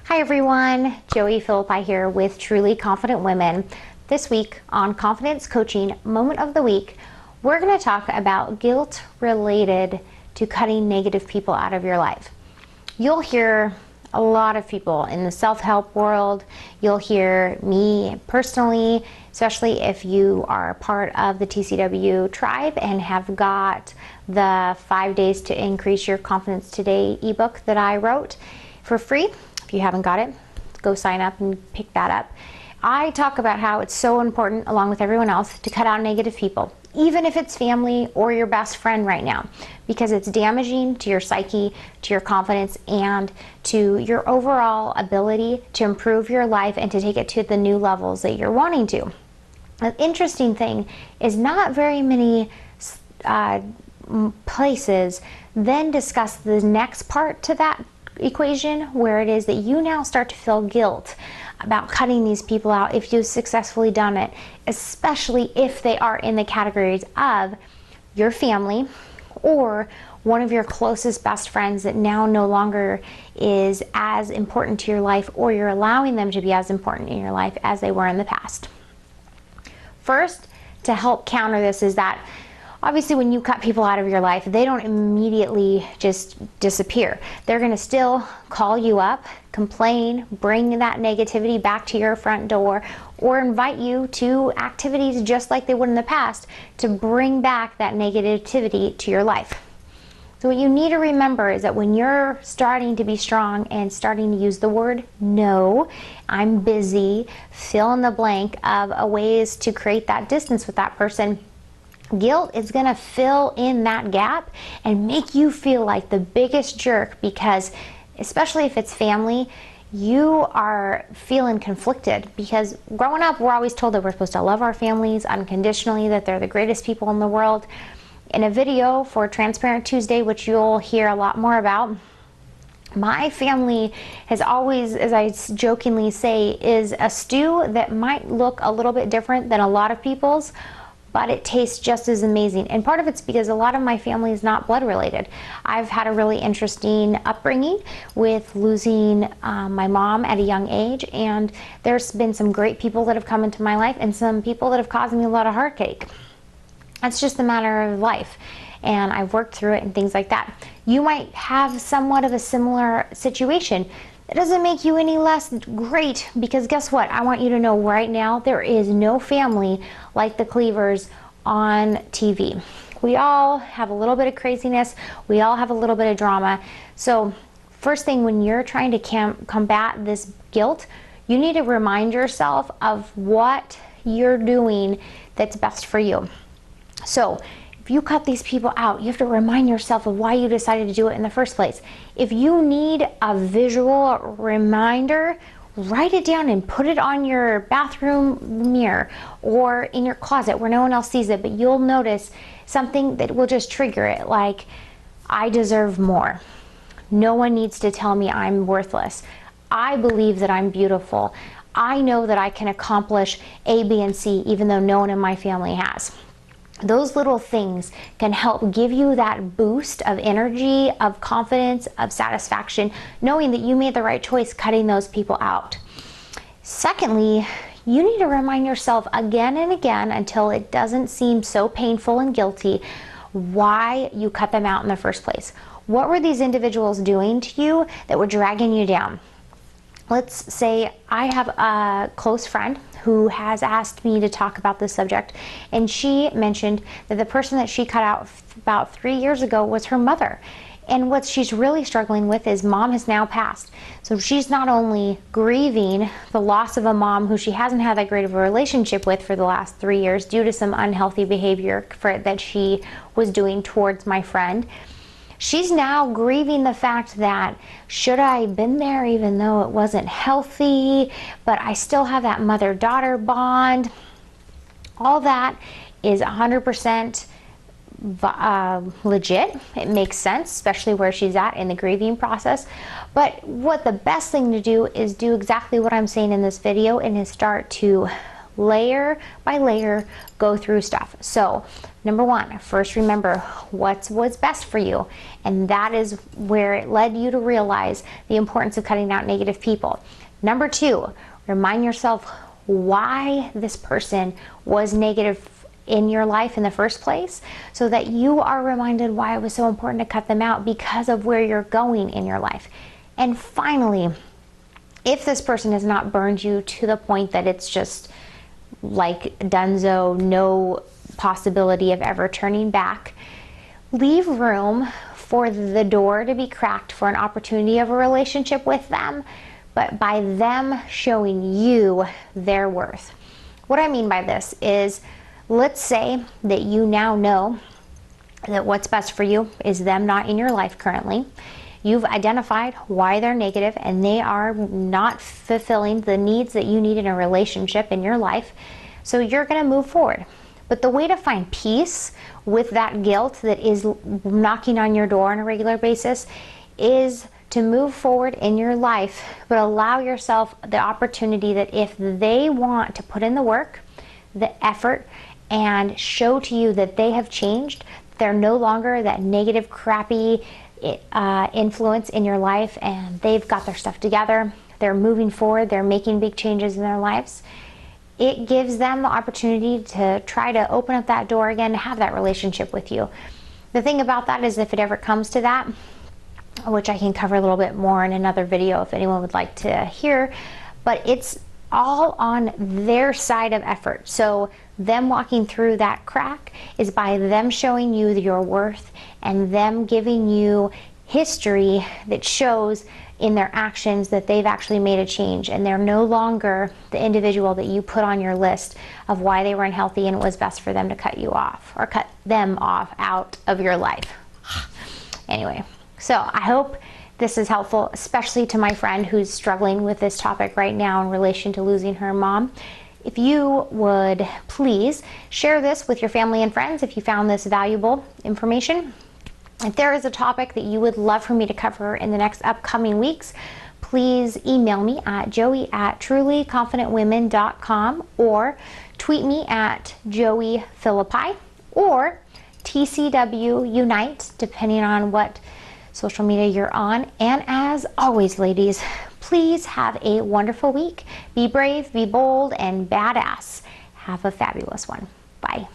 Hi everyone, Joey Philippi here with Truly Confident Women. This week on Confidence Coaching Moment of the Week, we're going to talk about guilt related to cutting negative people out of your life. You'll hear a lot of people in the self-help world. You'll hear me personally, especially if you are part of the TCW tribe and have got the 5 days to increase your confidence today ebook that I wrote for free. If you haven't got it, go sign up and pick that up. I talk about how it's so important, along with everyone else, to cut out negative people, even if it's family or your best friend right now, because it's damaging to your psyche, to your confidence, and to your overall ability to improve your life and to take it to the new levels that you're wanting to. The interesting thing is not very many places then discuss the next part to that equation, where it is that you now start to feel guilt about cutting these people out if you've successfully done it, especially if they are in the categories of your family or one of your closest best friends that now no longer is as important to your life, or you're allowing them to be as important in your life as they were in the past. First, to help counter this is that obviously, when you cut people out of your life, they don't immediately just disappear. They're going to still call you up, complain, bring that negativity back to your front door, or invite you to activities just like they would in the past to bring back that negativity to your life. So what you need to remember is that when you're starting to be strong and starting to use the word no, I'm busy, fill in the blank of ways to create that distance with that person, guilt is going to fill in that gap and make you feel like the biggest jerk, because especially if it's family, you are feeling conflicted, because growing up we're always told that we're supposed to love our families unconditionally, that they're the greatest people in the world. In a video for Transparent Tuesday, which you'll hear a lot more about, my family has always, as I jokingly say, is a stew that might look a little bit different than a lot of people's, but it tastes just as amazing. And part of it's because a lot of my family is not blood related. I've had a really interesting upbringing with losing my mom at a young age, and there's been some great people that have come into my life and some people that have caused me a lot of heartache. That's just a matter of life, and I've worked through it and things like that. You might have somewhat of a similar situation. It doesn't make you any less great, because guess what? I want you to know right now, there is no family like the Cleavers on TV. We all have a little bit of craziness. We all have a little bit of drama. So first thing, when you're trying to combat this guilt, you need to remind yourself of what you're doing that's best for you. So if you cut these people out, you have to remind yourself of why you decided to do it in the first place. If you need a visual reminder, write it down and put it on your bathroom mirror or in your closet where no one else sees it, but you'll notice something that will just trigger it, like, I deserve more. No one needs to tell me I'm worthless. I believe that I'm beautiful. I know that I can accomplish A, B, and C, even though no one in my family has. Those little things can help give you that boost of energy, of confidence, of satisfaction, knowing that you made the right choice cutting those people out. Secondly, you need to remind yourself again and again, until it doesn't seem so painful and guilty, why you cut them out in the first place. What were these individuals doing to you that were dragging you down? Let's say I have a close friend who has asked me to talk about this subject, and she mentioned that the person that she cut out about 3 years ago was her mother. And what she's really struggling with is mom has now passed. So she's not only grieving the loss of a mom who she hasn't had that great of a relationship with for the last 3 years due to some unhealthy behavior that she was doing towards my friend. She's now grieving the fact that, should I have been there even though it wasn't healthy, but I still have that mother-daughter bond. All that is 100% legit. It makes sense, especially where she's at in the grieving process. But what the best thing to do is do exactly what I'm saying in this video, and is start to layer by layer, go through stuff. So number one, first remember what's best for you. And that is where it led you to realize the importance of cutting out negative people. Number two, remind yourself why this person was negative in your life in the first place, so that you are reminded why it was so important to cut them out because of where you're going in your life. And finally, if this person has not burned you to the point that it's just like dunzo, no possibility of ever turning back, leave room for the door to be cracked for an opportunity of a relationship with them, but by them showing you their worth. What I mean by this is, let's say that you now know that what's best for you is them not in your life currently. You've identified why they're negative and they are not fulfilling the needs that you need in a relationship in your life. So you're going to move forward. But the way to find peace with that guilt that is knocking on your door on a regular basis is to move forward in your life, but allow yourself the opportunity that if they want to put in the work, the effort, and show to you that they have changed, they're no longer that negative, crappy influence in your life, and they've got their stuff together, they're moving forward, they're making big changes in their lives, it gives them the opportunity to try to open up that door again, to have that relationship with you. The thing about that is, if it ever comes to that, which I can cover a little bit more in another video if anyone would like to hear, but it's all on their side of effort. So them walking through that crack is by them showing you your worth and them giving you history that shows in their actions that they've actually made a change, and they're no longer the individual that you put on your list of why they were unhealthy and it was best for them to cut you off or cut them off out of your life. Anyway, so I hope this is helpful, especially to my friend who's struggling with this topic right now in relation to losing her mom. If you would please share this with your family and friends if you found this valuable information. If there is a topic that you would love for me to cover in the next upcoming weeks, please email me at joey@trulyconfidentwomen.com or tweet me at joeyphilippi or TCW Unite, depending on what social media you're on. And as always, ladies, please have a wonderful week. Be brave, be bold, and badass. Have a fabulous one. Bye.